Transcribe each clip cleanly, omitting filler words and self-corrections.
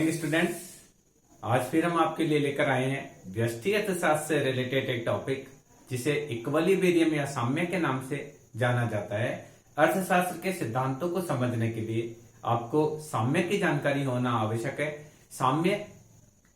Students, आज फिर हम आपके लिए लेकर आए हैं व्यष्टि अर्थशास्त्र से रिलेटेड एक टॉपिक जिसे इक्विलिब्रियम या साम्य के नाम से जाना जाता है। अर्थशास्त्र के सिद्धांतों को समझने के लिए आपको साम्य की जानकारी होना आवश्यक है। साम्य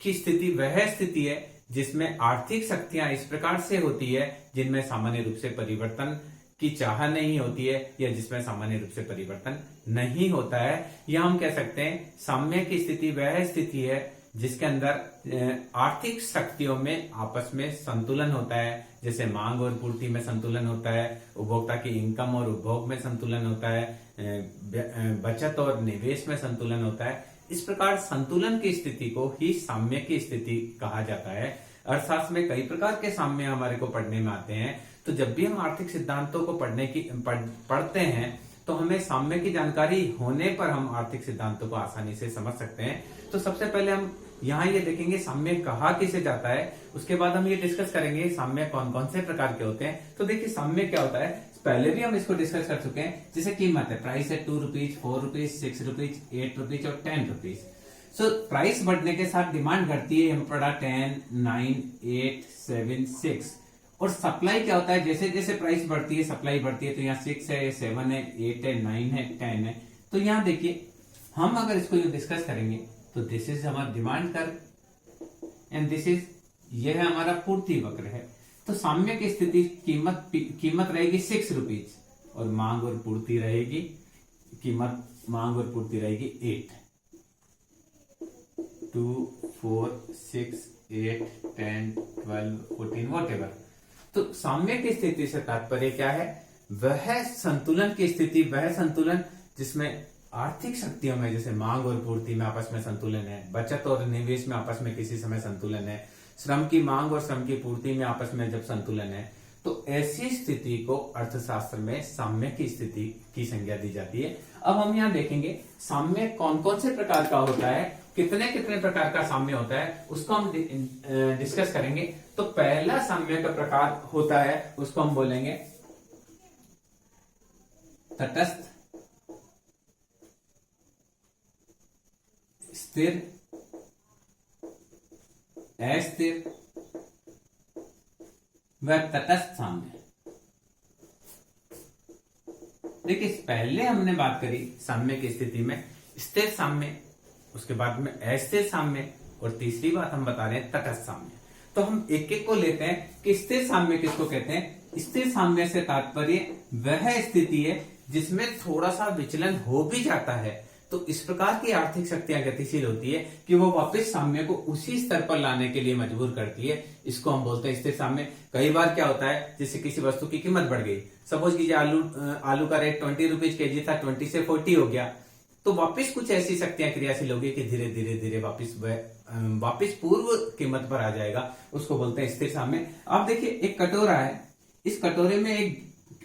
की स्थिति वह स्थिति है जिसमें आर्थिक शक्तियां इस प्रकार से होती है जिनमें सामान्य रूप से परिवर्तन की चाह नहीं होती है या जिसमें सामान्य रूप से परिवर्तन नहीं होता है। या हम कह सकते हैं साम्य की स्थिति वह स्थिति है जिसके अंदर आर्थिक शक्तियों में आपस में संतुलन होता है, जैसे मांग और पूर्ति में संतुलन होता है, उपभोक्ता की इनकम और उपभोग में संतुलन होता है, बचत और निवेश में संतुलन होता है। इस प्रकार संतुलन की स्थिति को ही साम्य की स्थिति कहा जाता है। अर्थशास्त्र में कई प्रकार के साम्य हमारे को पढ़ने में आते हैं, तो जब भी हम आर्थिक सिद्धांतों को पढ़ते हैं तो हमें साम्य की जानकारी होने पर हम आर्थिक सिद्धांतों को आसानी से समझ सकते हैं। तो सबसे पहले हम यहाँ ये देखेंगे साम्य कहा किसे जाता है, उसके बाद हम ये डिस्कस करेंगे साम्य कौन कौन से प्रकार के होते हैं। तो देखिए साम्य क्या होता है, पहले भी हम इसको डिस्कस कर चुके हैं। जैसे कीमत है, प्राइस है 2 रुपीज, 4 रुपीज, 6 रुपीज, 8 रुपीज और 10 रुपीज। सो प्राइस बढ़ने के साथ डिमांड घटती है, हम पढ़ा 10, 9, 8, 7, 6। और सप्लाई क्या होता है, जैसे जैसे प्राइस बढ़ती है सप्लाई बढ़ती है। तो यहाँ 6 है, 7 है, 8 है, 9 है, 10 है। तो यहाँ देखिए हम अगर इसको डिस्कस करेंगे तो दिस इज हमारा demand curve and this is ये है हमारा पूर्ति वक्र है। तो साम्य की स्थिति कीमत रहेगी 6 रुपीज और मांग और पूर्ति रहेगी मांग और पूर्ति रहेगी 8। 2, 4, 6, 8, 10, 12, 14 whatever। तो साम्य की स्थिति से तात्पर्य क्या है, वह संतुलन की स्थिति, वह संतुलन जिसमें आर्थिक शक्तियों में जैसे मांग और पूर्ति में आपस में संतुलन है, बचत और निवेश में आपस में किसी समय संतुलन है, श्रम की मांग और श्रम की पूर्ति में आपस में जब संतुलन है, तो ऐसी स्थिति को अर्थशास्त्र में साम्य की स्थिति की संज्ञा दी जाती है। अब हम यहाँ देखेंगे साम्य कौन कौन से प्रकार का होता है, कितने कितने प्रकार का साम्य होता है, उसको हम डिस्कस करेंगे। तो पहला साम्य का प्रकार होता है, उसको हम बोलेंगे तटस्थ, स्थिर, अस्थिर व तटस्थ साम्य। देखिए पहले हमने बात करी साम्य की स्थिति में स्थिर साम्य, उसके बाद में अस्थिर साम्य और तीसरी बात हम बता रहे हैं तटस्थ साम्य। तो हम एक एक को लेते हैं कि स्थिर साम्य किसको कहते हैं। स्थिर साम्य से तात्पर्य वह स्थिति है जिसमें थोड़ा सा विचलन हो भी जाता है, तो इस प्रकार की आर्थिक शक्तियां गतिशील होती है कि वो वापस साम्य को उसी स्तर पर लाने के लिए मजबूर करती है। इसको हम बोलते हैं स्थिर साम्य। कई बार क्या होता है, जैसे किसी वस्तु की कीमत बढ़ गई, सपोज कीजिए आलू का रेट 20 रुपीज केजी था, 20 से 40 हो गया, तो वापस कुछ ऐसी शक्तियां क्रियाशील होगी कि धीरे धीरे धीरे वापस पूर्व कीमत पर आ जाएगा। उसको बोलते हैं स्थिर साम्य। आप देखिए एक कटोरा है, इस कटोरे में एक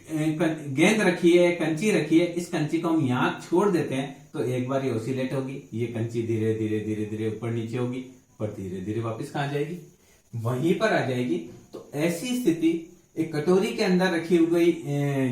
गेंद रखी है, कंची रखी है, इस कंची को हम यहाँ छोड़ देते हैं तो एक बार ये ऑसिलेट होगी, ये कंची धीरे धीरे धीरे धीरे ऊपर नीचे होगी, पर धीरे धीरे वापस कहाँ जाएगी, वहीं पर आ जाएगी। तो ऐसी स्थिति एक कटोरी के अंदर रखी हुई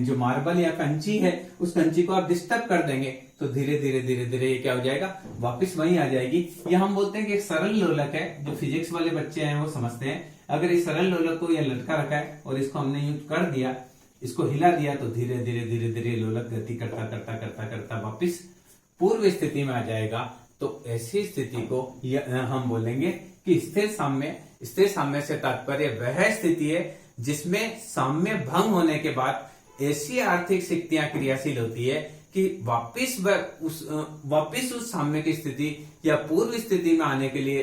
जो मार्बल या कंची है, उस कंची को आप डिस्टर्ब कर देंगे तो धीरे धीरे धीरे धीरे ये क्या हो जाएगा, वापस वहीं आ जाएगी। ये हम बोलते हैं कि एक सरल लोलक है, जो फिजिक्स वाले बच्चे हैं वो समझते हैं। अगर इस सरल लोलक को यह लटका रखा है और इसको हमने यूज कर दिया, इसको हिला दिया, तो धीरे धीरे धीरे धीरे लोलक गति करता करता करता करता वापस पूर्व स्थिति में आ जाएगा। तो ऐसी स्थिति को हम बोलेंगे कि स्थिर साम्य। स्थिर साम्य से तात्पर्य वह स्थिति है जिसमें साम्य भंग होने के बाद ऐसी आर्थिक शक्तियां क्रियाशील होती है कि वापिस उस साम्य की स्थिति या पूर्व स्थिति में आने के लिए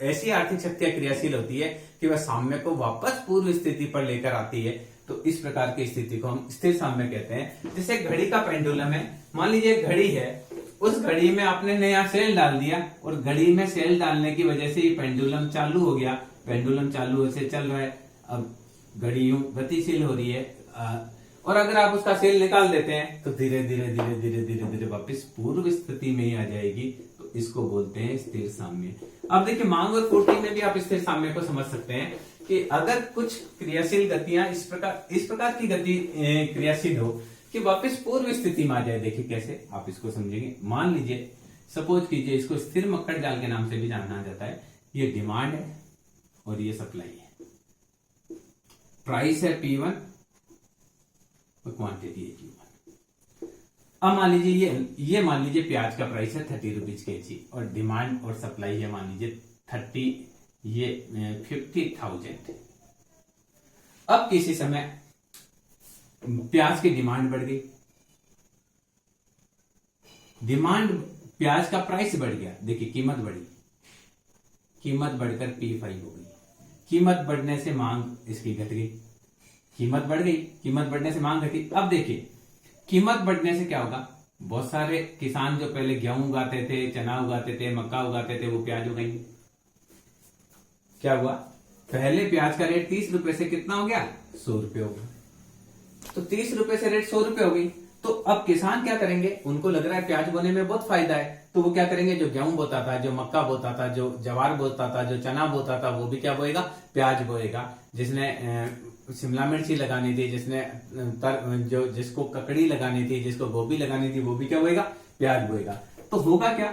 ऐसी आर्थिक शक्तियां क्रियाशील होती है कि वह साम्य को वापस पूर्व स्थिति पर लेकर आती है। तो इस प्रकार की स्थिति को हम स्थिर साम्य कहते हैं। जैसे घड़ी का पेंडुलम है, मान लीजिए घड़ी है, उस घड़ी में आपने नया सेल डाल दिया और घड़ी में सेल डालने की वजह से ये पेंडुलम चालू हो गया, पेंडुलम चालू से चल रहा है, अब घड़ी यूं गतिशील हो रही है, और अगर आप उसका सेल निकाल देते हैं तो धीरे धीरे धीरे धीरे धीरे धीरे वापस पूर्व स्थिति में ही आ जाएगी। तो इसको बोलते हैं स्थिर साम्य। अब देखिए मांग और पूर्ति में भी आप स्थिर साम्य को समझ सकते हैं कि अगर कुछ क्रियाशील गतियां इस प्रकार की गति क्रियाशील हो कि वापस पूर्व स्थिति में आ जाए। देखिए कैसे आप इसको समझेंगे। मान लीजिए सपोज कीजिए, इसको स्थिर मक्कड़ जाल के नाम से भी जाना जाता है। ये डिमांड है और ये सप्लाई है। प्राइस है P1 और क्वांटिटी है Q1। अब मान लीजिए ये मान लीजिए प्याज का प्राइस है 30 रुपीज केजी और डिमांड और सप्लाई है मान लीजिए 50,000। अब किसी समय प्याज की डिमांड बढ़ गई, प्याज का प्राइस बढ़ गया, देखिए कीमत बढ़ी, कीमत बढ़कर P5 हो गई। कीमत बढ़ने से मांग इसकी घट गई, कीमत बढ़ गई, कीमत बढ़ने से मांग घटी। अब देखिए कीमत बढ़ने से क्या होगा, बहुत सारे किसान जो पहले गेहूं उगाते थे, चना उगाते थे, मक्का उगाते थे, वो प्याज उगाएंगे। क्या हुआ, पहले प्याज का रेट 30 रुपए से कितना हो गया, 100 रुपए हो गया। तो 30 रुपए से रेट 100 रुपए हो गई। तो अब किसान क्या करेंगे, उनको लग रहा है प्याज बोने में बहुत फायदा है, तो वो क्या करेंगे, जो गेहूं बोता था, जो मक्का बोता था, जो ज्वार बोता था, जो चना बोता था, वो भी क्या बोएगा, प्याज बोएगा। जिसने शिमला मिर्ची लगानी थी, जिसको ककड़ी लगानी थी, जिसको गोभी लगानी थी, वो भी क्या बोएगा, प्याज बोएगा। तो होगा क्या,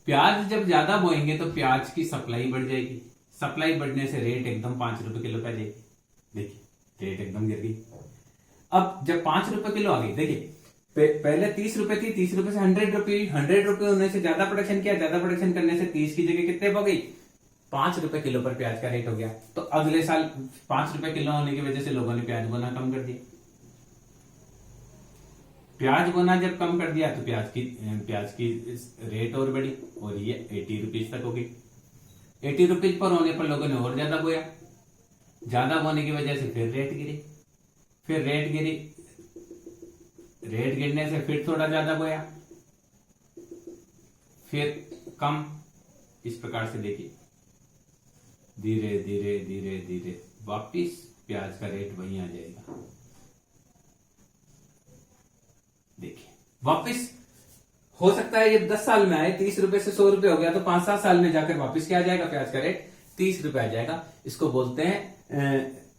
प्याज जब ज्यादा बोएंगे तो प्याज की सप्लाई बढ़ जाएगी, सप्लाई बढ़ने से रेट एकदम 5 रुपए किलो पे जाएगी। देखिए रेट एकदम गिर गई। अब जब 5 रुपए किलो आ गई, देखिए पहले 30 रुपए थी, 30 रुपए से 100 रुपए होने से ज्यादा प्रोडक्शन किया, ज्यादा प्रोडक्शन करने से 30 की जगह कितने हो गई, 5 रुपए किलो पर प्याज का रेट हो गया। तो अगले साल 5 रुपए किलो होने की वजह से लोगों ने प्याज बोना कम कर दिया। प्याज बोना जब कम कर दिया तो प्याज की रेट और बढ़ी और ये 80 रुपीज तक हो गई। 80 रुपीज पर होने पर लोगों ने और ज्यादा बोया, ज्यादा बोने की वजह से फिर रेट गिरी, रेट गिरने से फिर थोड़ा ज्यादा बोया, फिर कम। इस प्रकार से देखिए धीरे धीरे धीरे धीरे वापिस प्याज का रेट वहीं आ जाएगा। देखिए वापिस हो सकता है ये 10 साल में आए, 30 रुपए से 100 रुपए हो गया, तो 5-7 साल में जाकर वापिस क्या आ जाएगा, प्याज का रेट 30 रुपए आ जाएगा। इसको बोलते हैं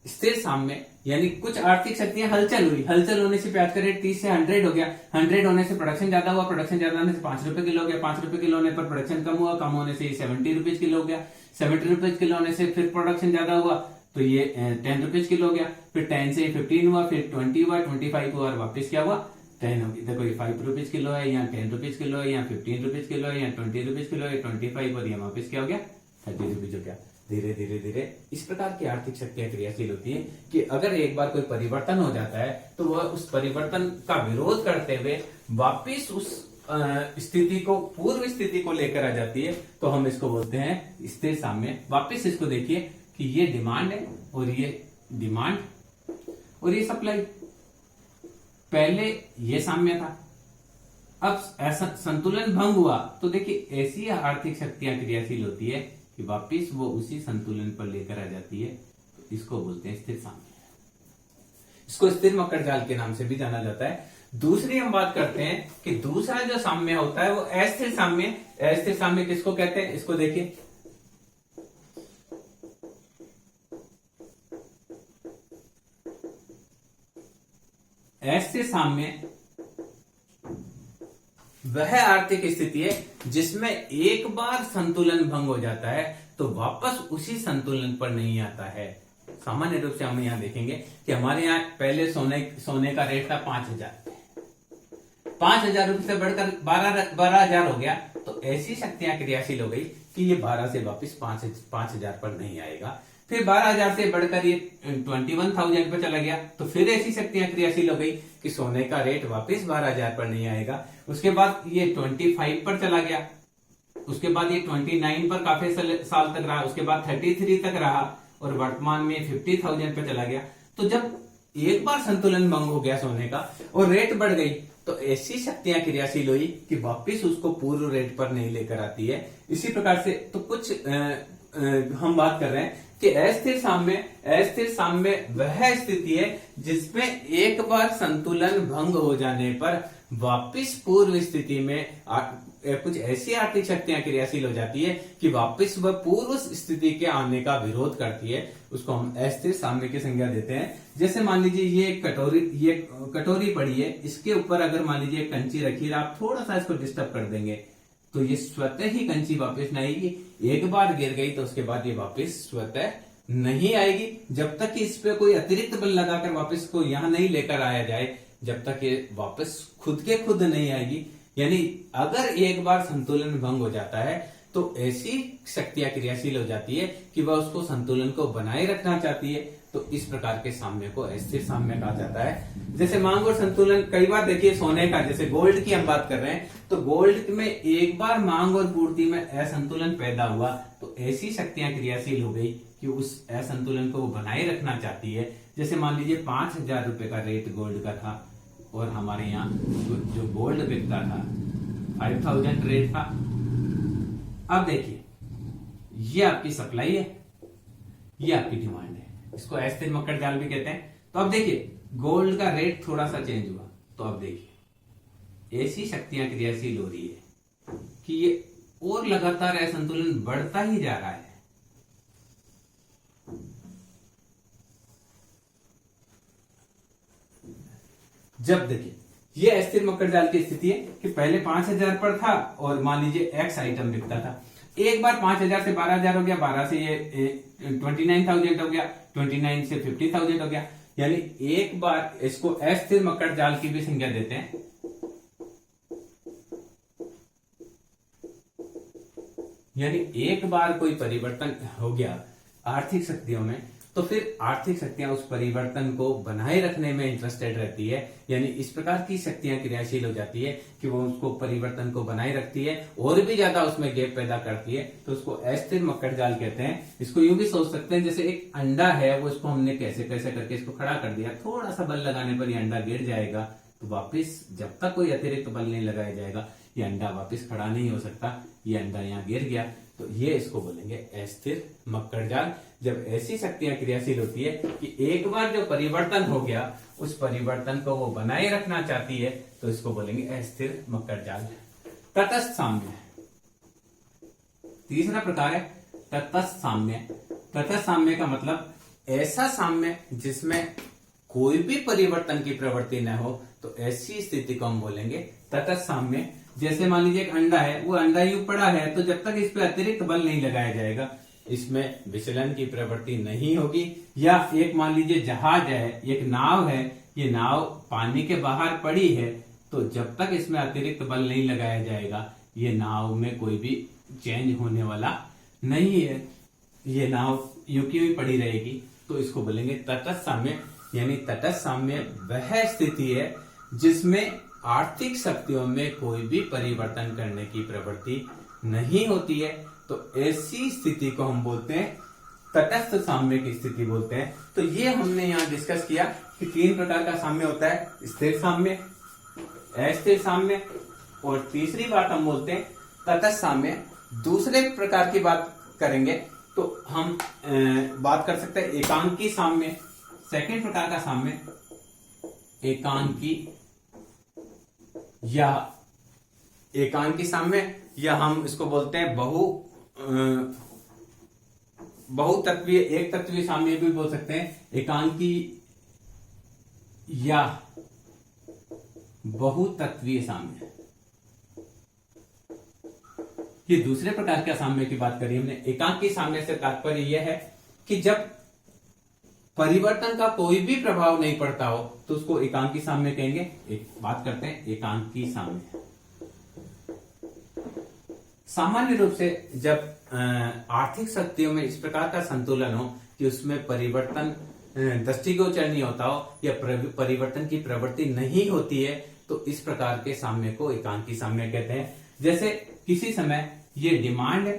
स्थिर साम्य, यानी कुछ आर्थिक शक्तियां हलचल हुई, हलचल होने से प्याज का रेट 30 से 100 हो गया, 100 होने से प्रोडक्शन ज्यादा हुआ, प्रोडक्शन ज्यादा होने से 5 रुपए किलो हो गया, 5 रुपए किलो होने पर प्रोडक्शन कम हुआ, कम होने से 70 रुपीज किलो हो गया, 70 रुपीज किलो होने से फिर प्रोडक्शन ज्यादा हुआ तो ये 10 रुपीज किलो हो गया, फिर 10 से 15 हुआ, फिर 20 हुआ, 25 हुआ और वापिस क्या हुआ, 10 होगी। देखो ये 5 रुपीज किलो है, या 10 रुपीज किलो है, या 15 रुपीज किलो है, या 20 रुपीज किलो है, 25 और ये वापिस क्या हो गया, 30 रुपीज हो गया। धीरे धीरे धीरे इस प्रकार की आर्थिक शक्तियां क्रियाशील होती है कि अगर एक बार कोई परिवर्तन हो जाता है तो वह उस परिवर्तन का विरोध करते हुए वापिस उस स्थिति को, पूर्व स्थिति को लेकर आ जाती है। तो हम इसको बोलते हैं स्थिर साम्य। वापिस इसको देखिए कि ये डिमांड है और ये सप्लाई। पहले ये साम्य था, अब ऐसा संतुलन भंग हुआ तो देखिए ऐसी आर्थिक शक्तियां क्रियाशील होती है कि वापिस वो उसी संतुलन पर लेकर आ जाती है। तो इसको बोलते हैं स्थिर साम्य। इसको स्थिर मकड़ जाल के नाम से भी जाना जाता है। दूसरी हम बात करते हैं कि दूसरा जो साम्य होता है वो अस्थिर साम्य। अस्थिर साम्य किसको कहते हैं, इसको देखिए। अस्थिर साम्य वह आर्थिक स्थिति है जिसमें एक बार संतुलन भंग हो जाता है तो वापस उसी संतुलन पर नहीं आता है। सामान्य रूप से हम यहां देखेंगे कि हमारे यहाँ पहले सोने का रेट था 5,000, 5,000 रुपए से बढ़कर 12,000 हो गया। तो ऐसी शक्तियां क्रियाशील हो गई कि ये 12 से वापस 5,000 पर नहीं आएगा। फिर 12,000 से बढ़कर ये 21,000 पर चला गया तो फिर ऐसी शक्तियां क्रियाशील हो गई कि सोने का रेट वापस 12,000 पर नहीं आएगा। उसके बाद ये 25 पर चला गया, उसके बाद ये 29 पर काफी साल तक रहा, उसके बाद 33 तक रहा और वर्तमान में 50,000 पर चला गया। तो जब एक बार संतुलन भंग हो गया सोने का और रेट बढ़ गई तो ऐसी शक्तियां क्रियाशील हुई कि वापिस उसको पूर्व रेट पर नहीं लेकर आती है। इसी प्रकार से तो कुछ हम बात कर रहे हैं कि अस्थिर साम्य वह स्थिति है जिसमें एक बार संतुलन भंग हो जाने पर वापिस पूर्व स्थिति में कुछ ऐसी आर्थिक शक्तियां क्रियाशील हो जाती है कि वापिस वह पूर्व स्थिति के आने का विरोध करती है। उसको हम अस्थिर साम्य की संज्ञा देते हैं। जैसे मान लीजिए ये कटोरी पड़ी है, इसके ऊपर अगर मान लीजिए कंची रखी है, आप थोड़ा सा इसको डिस्टर्ब कर देंगे तो ये स्वतः ही कंची वापस नहीं आएगी। एक बार गिर गई तो उसके बाद ये वापस स्वतः नहीं आएगी। जब तक कि इस पे कोई अतिरिक्त बल लगाकर वापस को यहां नहीं लेकर आया जाए, जब तक ये वापस खुद के खुद नहीं आएगी। यानी अगर एक बार संतुलन भंग हो जाता है तो ऐसी शक्तियां क्रियाशील हो जाती है कि वह उसको संतुलन को बनाए रखना चाहती है। तो इस प्रकार के साम्य को अस्थिर साम्य कहा जाता है। जैसे मांग और संतुलन, कई बार देखिए सोने का, जैसे गोल्ड की हम बात कर रहे हैं, तो गोल्ड में एक बार मांग और पूर्ति में असंतुलन पैदा हुआ तो ऐसी शक्तियां क्रियाशील हो गई कि उस असंतुलन को वो बनाए रखना चाहती है। जैसे मान लीजिए 5,000 रुपए का रेट गोल्ड का था और हमारे यहाँ जो गोल्ड बिकता था 5,000 रेट था। अब देखिए ये आपकी सप्लाई है, ये आपकी डिमांड है, इसको अस्थिर मक्कड़ जाल भी कहते हैं। तो अब देखिए गोल्ड का रेट थोड़ा सा चेंज हुआ तो अब देखिए ऐसी शक्तियां क्रियाशील हो रही है कि ये और लगातार असंतुलन बढ़ता ही जा रहा है। जब देखिए ये अस्थिर मकर जाल की स्थिति है कि पहले 5,000 पर था और मान लीजिए एक्स आइटम बिकता था, एक बार 5,000 से 12,000 हो गया, 12 से ये 29,000 हो गया, 29 से 50,000 हो गया। यानी एक बार इसको अस्थिर मकर जाल की भी संज्ञा देते हैं। यानी एक बार कोई परिवर्तन हो गया आर्थिक शक्तियों में तो फिर आर्थिक शक्तियां उस परिवर्तन को बनाए रखने में इंटरेस्टेड रहती है। यानी इस प्रकार की शक्तियां क्रियाशील हो जाती है कि वो उसको परिवर्तन को बनाए रखती है और भी ज्यादा उसमें गैप पैदा करती है। तो उसको अस्थिर मकर जाल कहते हैं। इसको यूं भी सोच सकते हैं जैसे एक अंडा है, वो इसको हमने कैसे कैसे करके इसको खड़ा कर दिया, थोड़ा सा बल लगाने पर ये अंडा गिर जाएगा। तो वापिस जब तक कोई अतिरिक्त बल नहीं लगाया जाएगा ये अंडा वापस खड़ा नहीं हो सकता। ये अंडा यहाँ गिर गया तो ये इसको बोलेंगे अस्थिर मकर जाल। जब ऐसी शक्तियां क्रियाशील होती है कि एक बार जो परिवर्तन हो गया उस परिवर्तन को वो बनाए रखना चाहती है तो इसको बोलेंगे अस्थिर मकर जाल। तटस्थ साम्य, तीसरा प्रकार है तटस्थ साम्य। तटस्थ साम्य का मतलब ऐसा साम्य जिसमें कोई भी परिवर्तन की प्रवृत्ति न हो, तो ऐसी स्थिति को हम बोलेंगे तटस्थ साम्य। जैसे मान लीजिए एक अंडा है, वो अंडा यूं पड़ा है तो जब तक इस पे अतिरिक्त बल नहीं लगाया जाएगा इसमें विचलन की प्रवृत्ति नहीं होगी। या एक मान लीजिए जहाज है, एक नाव है, ये नाव पानी के बाहर पड़ी है तो जब तक इसमें अतिरिक्त बल नहीं लगाया जाएगा ये नाव में कोई भी चेंज होने वाला नहीं है, ये नाव यूं की हुई पड़ी रहेगी। तो इसको बोलेंगे तटस्थ साम्य। यानी तटस्थ साम्य वह स्थिति है जिसमें आर्थिक शक्तियों में कोई भी परिवर्तन करने की प्रवृत्ति नहीं होती है। तो ऐसी स्थिति को हम बोलते हैं तटस्थ साम्य की स्थिति बोलते हैं। तो ये हमने यहाँ डिस्कस किया कि 3 प्रकार का साम्य होता है, स्थिर साम्य, अस्थिर साम्य और तीसरी बात हम बोलते हैं तटस्थ साम्य। दूसरे प्रकार की बात करेंगे तो हम बात कर सकते हैं एकांकी साम्य। सेकंड प्रकार का साम्य एकांकी या एकांकी साम्य, या हम इसको बोलते हैं बहुतत्वीय, एक तत्वीय साम्य भी बोल सकते हैं। एकांकी या बहुतत्वीय साम्य, ये दूसरे प्रकार के साम्य की बात करी हमने। एकांकी साम्य से तात्पर्य यह है कि जब परिवर्तन का कोई भी प्रभाव नहीं पड़ता हो तो उसको एकांकी साम्य कहेंगे। एक बात करते हैं एकांकी साम्य। सामान्य रूप से जब आर्थिक शक्तियों में इस प्रकार का संतुलन हो कि उसमें परिवर्तन दृष्टिगोचर नहीं होता हो या परिवर्तन की प्रवृत्ति नहीं होती है तो इस प्रकार के साम्य को एकांकी साम्य कहते हैं। जैसे किसी समय ये डिमांड है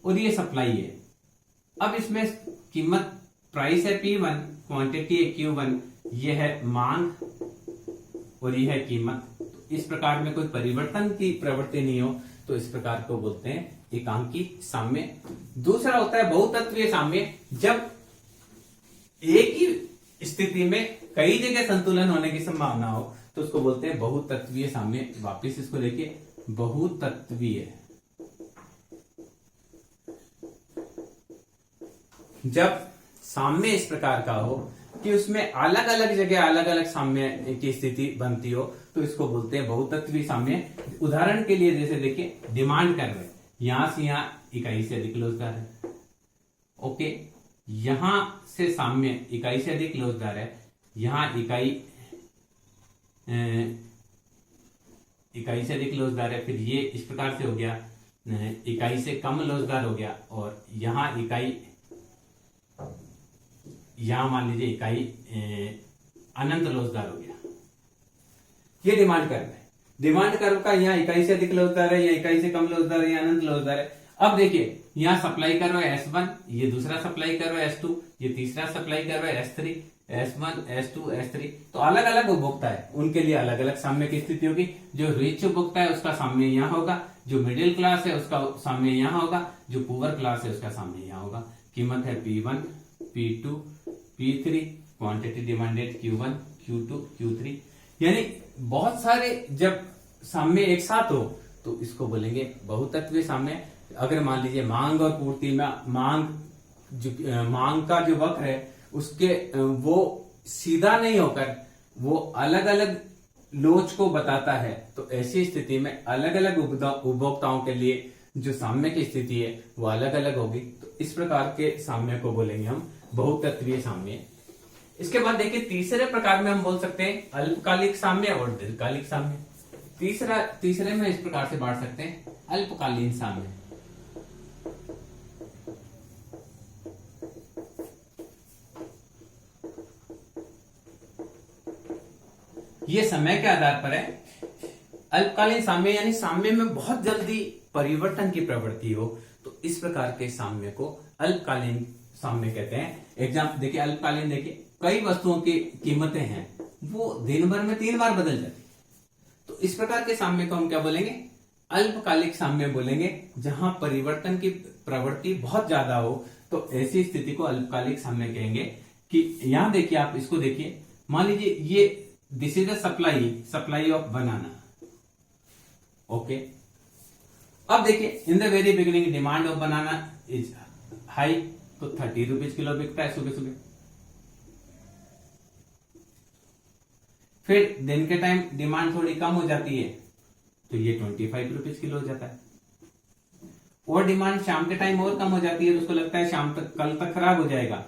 और ये सप्लाई है, अब इसमें कीमत प्राइस है P1, क्वांटिटी है Q1, ये है मांग और ये है कीमत। तो इस प्रकार में कोई परिवर्तन की प्रवृत्ति नहीं हो तो इस प्रकार को बोलते हैं एकांकी साम्य। दूसरा होता है बहुतत्वीय साम्य। जब एक ही स्थिति में कई जगह संतुलन होने की संभावना हो तो उसको बोलते हैं बहुतत्वीय साम्य। वापिस इसको देखिए बहुतत्वीय। जब साम्य इस प्रकार का हो कि उसमें अलग अलग जगह अलग अलग साम्य की स्थिति बनती हो तो इसको बोलते हैं बहुतत्वीय साम्य। उदाहरण के लिए जैसे देखिए डिमांड कर रहे, यहां से यहां इकाई से अधिक लोचदार है, ओके, यहां से साम्य इकाई से अधिक लोचदार है, यहां इकाई से अधिक लोचदार है, फिर ये इस प्रकार से हो गया, इकाई से कम लोचदार हो गया, और यहां मान लीजिए इकाई अनंत लोचदार हो गया। ये डिमांड कर्व है। डिमांड कर्व का यहाँ इकाई से अधिक लोचदार है, या इकाई से कम लोचदार है, या अनंत लोचदार है। अब देखिए यहाँ सप्लाई कर्व है S1, ये दूसरा सप्लाई कर्व है S2, ये तीसरा सप्लाई कर्व है S3, S1, S2, S3। तो अलग अलग उपभोक्ता है, उनके लिए अलग अलग साम्य की स्थिति होगी। जो रिच उपभोक्ता है उसका साम्य यहाँ होगा, जो मिडिल क्लास है उसका साम्य यहाँ होगा, जो पुअर क्लास है उसका साम्य यहाँ होगा। कीमत है P1, P2, P3, quantity demanded Q1, Q2, Q3। यानी बहुत सारे जब साम्य एक साथ हो तो इसको बोलेंगे बहुतत्वीय साम्य। अगर मान लीजिए मांग और पूर्ति में मांग का जो वक्र है उसके वो सीधा नहीं होकर वो अलग अलग लोच को बताता है, तो ऐसी स्थिति में अलग अलग उपभोक्ताओं के लिए जो साम्य की स्थिति है वो अलग अलग होगी। तो इस प्रकार के साम्य को बोलेंगे हम बहुतत्वीय साम्य। इसके बाद देखिए तीसरे प्रकार में हम बोल सकते हैं अल्पकालिक साम्य और दीर्घकालिक साम्य। तीसरे में इस प्रकार से बांट सकते हैं अल्पकालीन साम्य। ये समय के आधार पर है। अल्पकालीन साम्य यानी साम्य में बहुत जल्दी परिवर्तन की प्रवृत्ति हो, तो इस प्रकार के साम्य को अल्पकालीन साम्य कहते हैं। एग्जाम्पल देखिए, अल्पकालीन देखिए, कई वस्तुओं की कीमतें हैं वो दिन भर में 3 बार बदल जाती, तो इस प्रकार के साम्य को हम क्या बोलेंगे? अल्पकालिक साम्य बोलेंगे। जहां परिवर्तन की प्रवृत्ति बहुत ज्यादा हो तो ऐसी स्थिति को अल्पकालिक साम्य कहेंगे। कि यहां देखिए, आप इसको देखिए, मान लीजिए ये this is the supply of banana, okay. अब देखिए, in the very beginning demand of banana is high, तो 30 रुपीज किलो बिकता है सुबह सुबह। फिर दिन के टाइम डिमांड थोड़ी कम हो जाती है तो ये 25 रुपीज किलो हो जाता है। और डिमांड शाम के टाइम और कम हो जाती है तो उसको लगता है शाम तक, कल तक खराब हो जाएगा,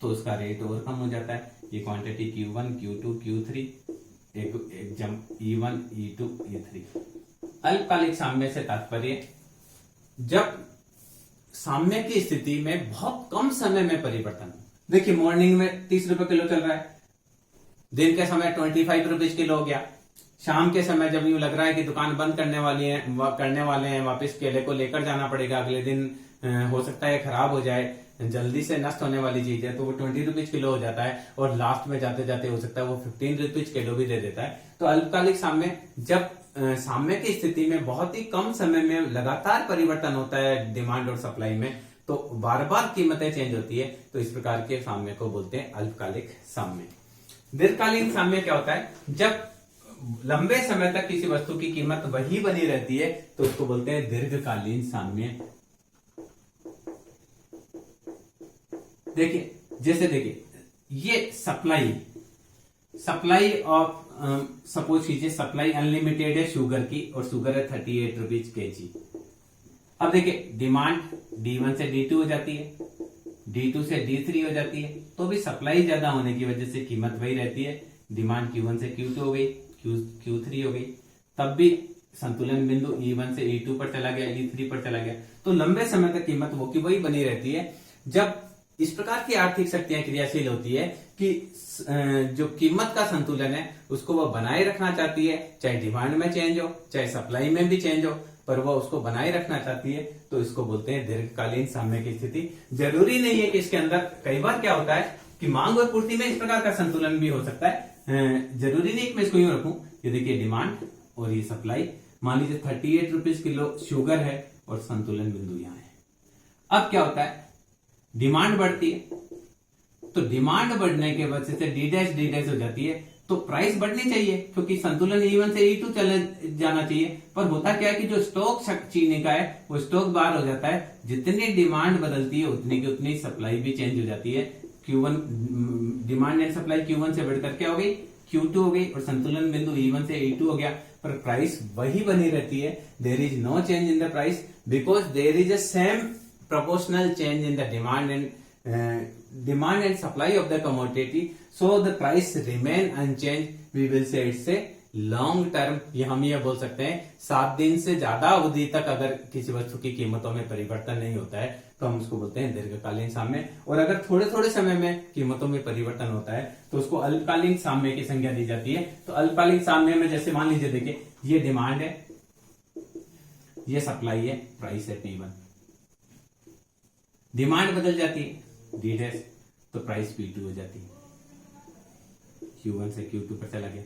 तो उसका रेट और कम हो जाता है। ये क्वांटिटी Q1, Q2, Q3, एक जंप E1, E2, E3। अल्पकालिक साम्य से तात्पर्य जब साम्य की स्थिति में बहुत कम समय में परिवर्तन। देखिए, मॉर्निंग में 30 रुपए किलो चल रहा है, दिन के समय 25 रुपीज किलो हो गया, शाम के समय जब यूं लग रहा है कि दुकान बंद करने वाले हैं, वापस केले को लेकर जाना पड़ेगा, अगले दिन हो सकता है खराब हो जाए, जल्दी से नष्ट होने वाली चीज है, तो वो 20 रुपीज किलो हो जाता है, और लास्ट में जाते जाते हो सकता है वो 15 रुपीज किलो भी दे देता है। तो अल्पकालिक साम्य जब साम्य की स्थिति में बहुत ही कम समय में लगातार परिवर्तन होता है डिमांड और सप्लाई में, तो बार बार कीमतें चेंज होती है, तो इस प्रकार के साम्य को बोलते हैं अल्पकालिक साम्य। दीर्घकालीन साम्य क्या होता है? जब लंबे समय तक किसी वस्तु की कीमत वही बनी रहती है तो उसको बोलते हैं दीर्घकालीन साम्य। देखिए, जैसे देखिए, ये सप्लाई ऑफ सपोज कीजिए सप्लाई अनलिमिटेड है शुगर की, और शुगर है 38 रुपीज kg। अब देखिए, डिमांड D1 से D2 हो जाती है, D2 से D3 हो जाती है, तो भी सप्लाई ज्यादा होने की वजह से कीमत वही रहती है। डिमांड Q1 से Q2 हो गई, Q3 हो गई, तब भी संतुलन बिंदु E1 से E2 पर चला गया, E3 पर चला गया, तो लंबे समय तक कीमत वो की वही बनी रहती है। जब इस प्रकार की आर्थिक शक्तियां क्रियाशील होती है कि जो कीमत का संतुलन है उसको वो बनाए रखना चाहती है, चाहे डिमांड में चेंज हो, चाहे सप्लाई में भी चेंज हो, पर वो उसको बनाए रखना चाहती है, तो इसको बोलते हैं दीर्घकालीन साम्य की स्थिति। जरूरी नहीं है कि इसके अंदर, कई बार क्या होता है कि मांग और पूर्ति में इस प्रकार का संतुलन भी हो सकता है, जरूरी नहीं कि मैं इसको यूं रखूं। ये देखिए, डिमांड और ये सप्लाई, मान लीजिए 38 रुपीज किलो शुगर है और संतुलन बिंदु यहाँ है। अब क्या होता है, डिमांड बढ़ती है, तो डिमांड बढ़ने के वजह से D' हो जाती है, तो प्राइस बढ़नी चाहिए क्योंकि संतुलन E1 से E2 चले जाना चाहिए। पर होता क्या है कि जो स्टॉक चीनी का है वो स्टॉक बाहर हो जाता है, जितनी डिमांड बदलती है उतनी की उतनी सप्लाई भी चेंज हो जाती है, Q1 demand and supply Q1 से बढ़कर क्या हो गई, Q2 हो गई, और संतुलन बिंदु E1 से E2 हो गया, पर प्राइस वही बनी रहती है। There is no change in the price because there is a same proportional change in the demand and supply of the commodity, so the price remain unchanged. We will say it's a long term, ये हम ये बोल सकते हैं 7 दिन से ज्यादा अवधि तक अगर किसी वस्तु की कीमतों में परिवर्तन नहीं होता है तो हम उसको बोलते हैं दीर्घकालीन साम्य। और अगर थोड़े थोड़े समय में कीमतों में परिवर्तन होता है तो उसको अल्पकालीन साम्य की संज्ञा दी जाती है। तो अल्पकालीन साम्य में जैसे मान लीजिए, देखिए ये डिमांड है, ये सप्लाई है, प्राइस है P1, डिमांड बदल जाती है D डैश तो प्राइस P2 हो जाती है, Q1 से Q2 पर चला गया।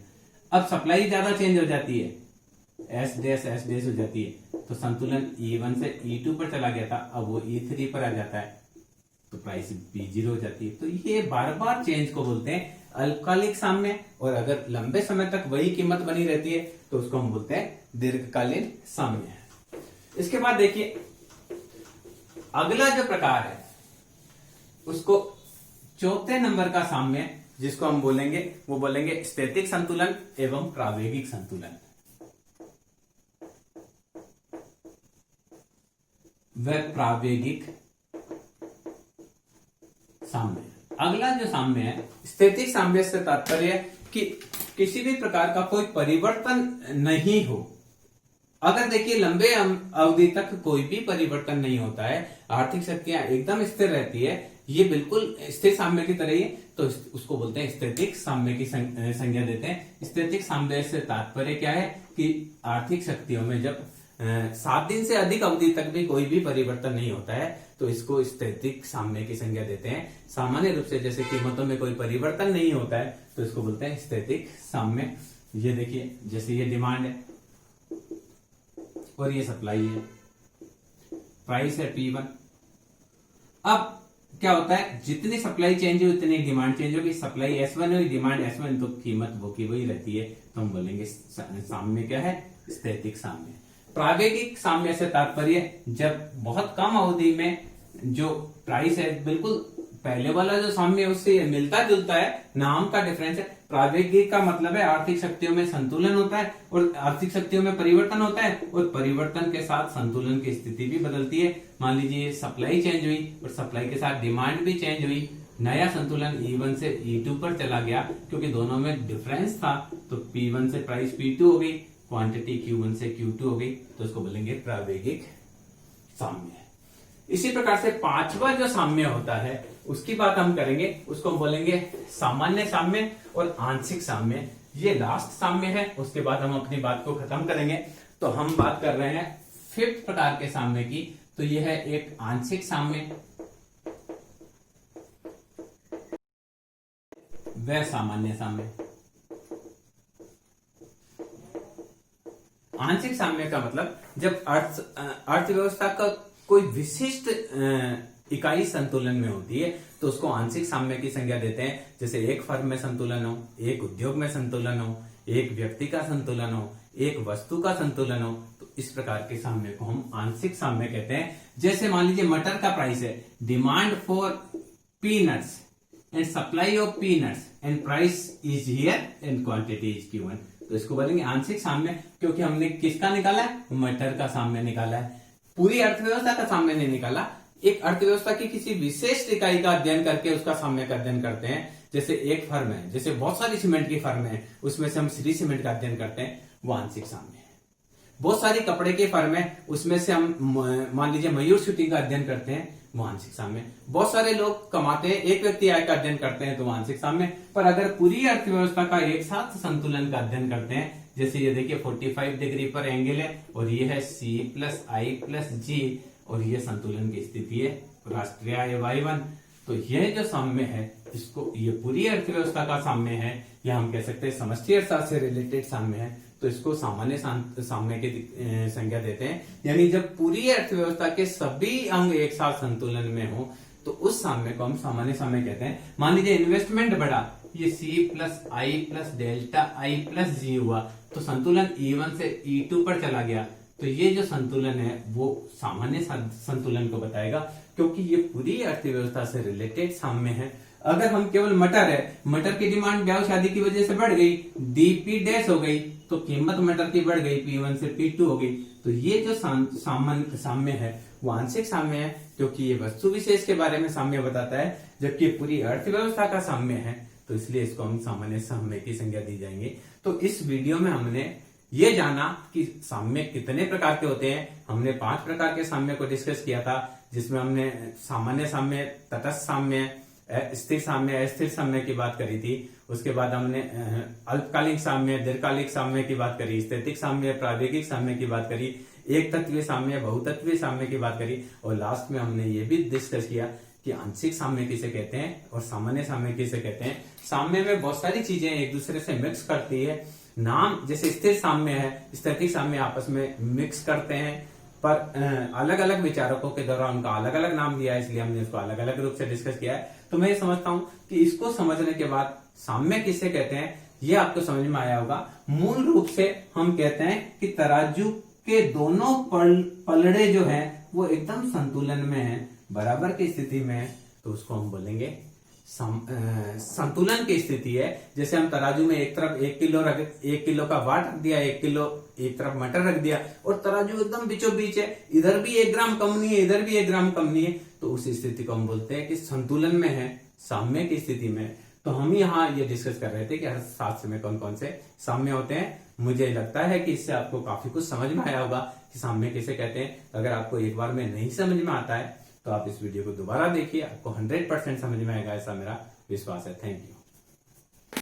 अब सप्लाई ज्यादा चेंज हो जाती है, S डैश हो जाती है, तो संतुलन E1 से E2 पर चला गया था, अब वो E3 पर आ जाता है तो प्राइस P0 हो जाती है। तो ये बार बार चेंज को बोलते हैं अल्पकालिक साम्य, और अगर लंबे समय तक वही कीमत बनी रहती है तो उसको हम बोलते हैं दीर्घकालीन साम्य। इसके बाद देखिए अगला जो प्रकार है उसको चौथे नंबर का साम्य जिसको हम बोलेंगे वो बोलेंगे स्थैतिक संतुलन एवं प्रावेगिक संतुलन। वह प्रावेगिक साम्य। अगला जो साम्य है स्थैतिक साम्य से तात्पर्य कि किसी भी प्रकार का कोई परिवर्तन नहीं हो। अगर देखिए लंबे अवधि तक कोई भी परिवर्तन नहीं होता है, आर्थिक शक्तियां एकदम स्थिर रहती है, ये बिल्कुल स्थिर साम्य की तरह ही, तो उसको बोलते हैं स्थैतिक साम्य की संज्ञा देते हैं। स्थैतिक साम्य से तात्पर्य क्या है कि आर्थिक शक्तियों में जब 7 दिन से अधिक अवधि तक भी कोई भी परिवर्तन नहीं होता है तो इसको स्थैतिक साम्य की संज्ञा देते हैं। सामान्य रूप से जैसे कीमतों में कोई परिवर्तन नहीं होता है तो इसको बोलते हैं स्थैतिक साम्य। ये देखिए जैसे ये डिमांड है और ये सप्लाई है, प्राइस है P1। अब क्या होता है, जितनी सप्लाई चेंज हुई उतनी डिमांड चेंज होगी। सप्लाई S1 हुई, डिमांड S1, तो कीमत वो की वही रहती है, तो हम बोलेंगे साम्य क्या है, स्थैतिक साम्य। प्रावेगिक साम्य से तात्पर्य जब बहुत कम अवधि में जो प्राइस है बिल्कुल पहले वाला जो साम्य है उससे मिलता जुलता है, नाम का डिफरेंस है। प्रावेगिक का मतलब है आर्थिक शक्तियों में संतुलन होता है और आर्थिक शक्तियों में परिवर्तन होता है और परिवर्तन के साथ संतुलन की स्थिति भी बदलती है। मान लीजिए सप्लाई चेंज हुई और सप्लाई के साथ डिमांड भी चेंज हुई, नया संतुलन E1 से E2 पर चला गया क्योंकि दोनों में डिफरेंस था, तो P1 से प्राइस P2 हो गई, क्वांटिटी Q1 से Q2 हो गई, तो इसको बोलेंगे प्रावेगिक साम्य। इसी प्रकार से पांचवा जो साम्य होता है उसकी बात हम करेंगे, उसको हम बोलेंगे सामान्य साम्य और आंशिक साम्य। ये लास्ट साम्य है, उसके बाद हम अपनी बात को खत्म करेंगे। तो हम बात कर रहे हैं 5th प्रकार के साम्य की, तो यह है एक आंशिक साम्य व सामान्य साम्य। आंशिक साम्य का मतलब जब अर्थव्यवस्था का कोई विशिष्ट इकाई संतुलन में होती है तो उसको आंशिक साम्य की संज्ञा देते हैं। जैसे एक फर्म में संतुलन हो, एक उद्योग में संतुलन हो, एक व्यक्ति का संतुलन हो, एक वस्तु का संतुलन हो, तो इस प्रकार के साम्य को हम आंशिक साम्य कहते हैं। जैसे मान लीजिए मटर का प्राइस है, demand for peanuts and supply of peanuts and price is here and quantity is Q1, तो इसको बोलेंगे आंशिक साम्य, क्योंकि हमने किसका निकाला है, मटर का साम्य निकाला है, पूरी अर्थव्यवस्था का साम्य नहीं निकाला। एक अर्थव्यवस्था की किसी विशेष इकाई का अध्ययन करके उसका साम्य का अध्ययन करते हैं। जैसे एक फर्म है, जैसे बहुत सारी सीमेंट की फर्म है, उसमें से हम श्री सीमेंट का अध्ययन करते हैं, वो आंशिक साम्य है। बहुत सारी कपड़े की फर्म है, उसमें से हम मान लीजिए मयूर शूटिंग का अध्ययन करते हैं, वो आंशिक साम्य। बहुत सारे लोग कमाते हैं, एक व्यक्ति आय का अध्ययन करते हैं, तो आंशिक साम्य। पर अगर पूरी अर्थव्यवस्था का एक साथ संतुलन का अध्ययन करते हैं, जैसे ये देखिए 45 डिग्री पर एंगल है और ये है C + I + G और ये संतुलन की स्थिति है, राष्ट्रीय आय Y1, तो यह जो साम्य है इसको, ये पूरी अर्थव्यवस्था का साम्य है, या हम कह सकते हैं समष्टि अर्थशास्त्र से रिलेटेड साम्य है, तो इसको सामान्य साम्य की संज्ञा देते हैं। यानी जब पूरी अर्थव्यवस्था के सभी अंग एक साथ संतुलन में हो तो उस साम्य को हम सामान्य साम्य कहते हैं। मान लीजिए इन्वेस्टमेंट बढ़ा, ये C + I + delta I + G हुआ, तो संतुलन E1 से E2 पर चला गया, तो ये जो संतुलन है वो सामान्य संतुलन को बताएगा, क्योंकि ये पूरी अर्थव्यवस्था से रिलेटेड साम्य है। अगर हम केवल मटर है, मटर की डिमांड ब्याह शादी की वजह से बढ़ गई, डीपी डैश हो गई, तो कीमत मटर की बढ़ गई, P1 से P2 हो गई। तो ये जो सामान्य साम्य है वो आंशिक साम्य है, क्योंकि ये वस्तु विशेष के बारे में साम्य बताता है, जबकि पूरी अर्थव्यवस्था का साम्य है, तो इसलिए इसको हम सामान्य साम्य की संज्ञा दी जाएंगे। तो इस वीडियो में हमने ये जाना कि साम्य कितने प्रकार के होते हैं। हमने 5 प्रकार के साम्य को डिस्कस किया था, जिसमें हमने सामान्य साम्य, तटस्थ साम्य, स्थिर साम्य, अस्थिर साम्य की बात करी थी। उसके बाद हमने अल्पकालिक साम्य, दीर्घकालिक साम्य की बात करी, स्थैतिक साम्य, प्रावेगिक साम्य की बात करी, एक तत्वीय साम्य, बहुतत्वीय साम्य की बात करी, और लास्ट में हमने ये भी डिस्कस किया कि आंशिक साम्य किसे कहते हैं और सामान्य साम्य किसे कहते हैं। साम्य में बहुत सारी चीजें एक दूसरे से मिक्स करती है। नाम जैसे स्थिर साम्य है, स्थैतिक साम्य आपस में मिक्स करते हैं, पर अलग अलग विचारकों के द्वारा उनका अलग अलग नाम दिया है, इसलिए हमने इसको अलग अलग रूप से डिस्कस किया है। तो मैं ये समझता हूं कि इसको समझने के बाद साम्य किसे कहते हैं ये आपको समझ में आया होगा। मूल रूप से हम कहते हैं कि तराजू के दोनों पलड़े जो हैं वो एकदम संतुलन में है, बराबर की स्थिति में है, तो उसको हम बोलेंगे संतुलन की स्थिति है। जैसे हम तराजू में एक तरफ 1 किलो का वाट रख दिया, 1 किलो एक तरफ मटर रख दिया, और तराजू एकदम बीचों बीच है, इधर भी 1 ग्राम कम नहीं है, इधर भी 1 ग्राम कम नहीं है, तो उस स्थिति को हम बोलते हैं कि संतुलन में है, साम्य की स्थिति में। तो हम यहाँ ये डिस्कस कर रहे थे कि अर्थशास्त्र में कौन कौन से साम्य होते हैं। मुझे लगता है कि इससे आपको काफी कुछ समझ में आया होगा कि साम्य किसे कहते हैं। अगर आपको एक बार में नहीं समझ में आता है तो आप इस वीडियो को दोबारा देखिए, आपको 100% समझ में आएगा, ऐसा मेरा विश्वास है। Thank you.